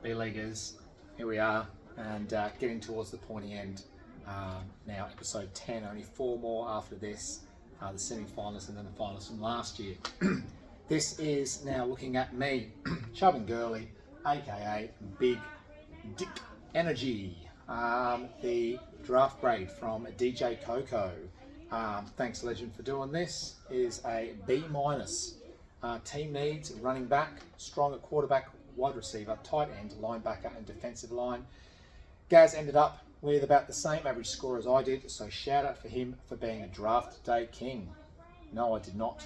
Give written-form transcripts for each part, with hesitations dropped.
B-Leaguers, here we are, and getting towards the pointy end. Now episode 10, only 4 more after this, the semi-finalists and then the finalists from last year. This is now looking at me, Chub and Girly, aka Big Dick Energy, the draft grade from DJ Coco. Thanks Legend for doing this, is a B-. Team needs running back, strong at quarterback, wide receiver, tight end, linebacker and defensive line. Gaz ended up with about the same average score as I did, so shout out for him for being a draft day king. No, I did not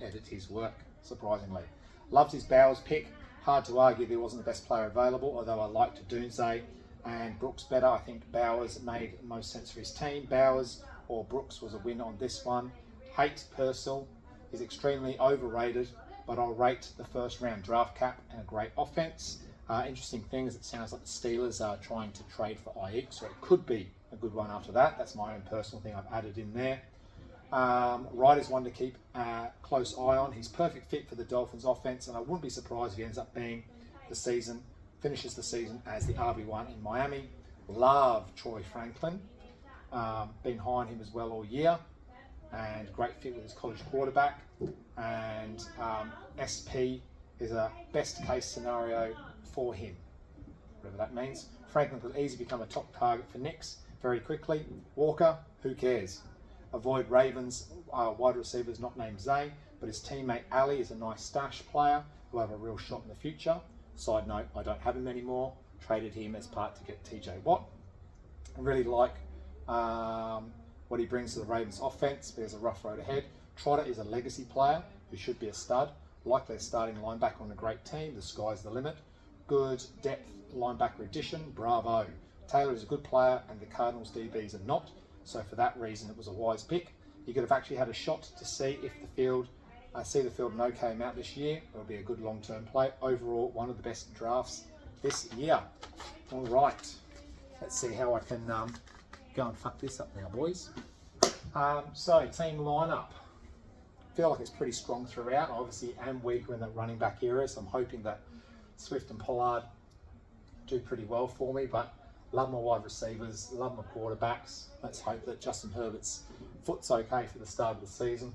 edit his work, surprisingly. Loved his Bowers pick. Hard to argue he wasn't the best player available, although I liked Doomsday and Brooks better. I think Bowers made most sense for his team. Bowers or Brooks was a win on this one. Hate Purcell is extremely overrated, but I'll rate the first round draft cap and a great offense. Interesting thing is it sounds like the Steelers are trying to trade for Ayuk, so it could be a good one after that. That's my own personal thing I've added in there. Wright is one to keep a close eye on. He's perfect fit for the Dolphins offense, and I wouldn't be surprised if he ends up being finishes the season as the RB1 in Miami. Love Troy Franklin. Been high on him as well all year, and great fit with his college quarterback. And SP is a best case scenario for him, whatever that means. Franklin could easily become a top target for Knicks very quickly. Walker, who cares? Avoid Ravens wide receivers not named Zay, but his teammate Ali is a nice stash player who will have a real shot in the future. Side note, I don't have him anymore. Traded him as part to get TJ Watt. I really like what he brings to the Ravens offense, but there's a rough road ahead. Trotter is a legacy player who should be a stud. Likely a starting linebacker on a great team. The sky's the limit. Good depth linebacker addition. Bravo. Taylor is a good player and the Cardinals DBs are not. So for that reason, it was a wise pick. You could have actually had a shot to see if the field and OK amount this year. It'll be a good long-term play. Overall, one of the best drafts this year. All right. Let's see how I can go and fuck this up now, boys. So team lineup. Feel like it's pretty strong throughout. I obviously am weaker in that running back area, so I'm hoping that Swift and Pollard do pretty well for me, but love my wide receivers, love my quarterbacks. Let's hope that Justin Herbert's foot's okay for the start of the season.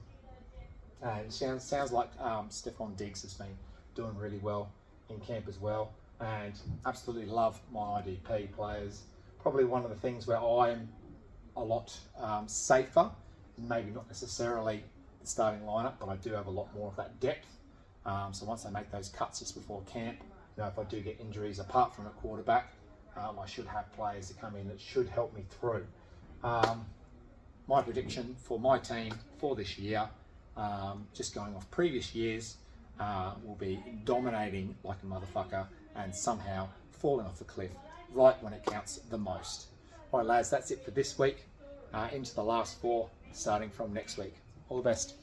And sounds like Stephon Diggs has been doing really well in camp as well. And absolutely love my IDP players. Probably one of the things where I am a lot safer, maybe not necessarily the starting lineup, but I do have a lot more of that depth. So once I make those cuts just before camp, if I do get injuries apart from a quarterback, I should have players to come in that should help me through. My prediction for my team for this year, just going off previous years, will be dominating like a motherfucker and somehow falling off the cliff right when it counts the most. All right, lads, that's it for this week. Into the last 4, starting from next week. All the best.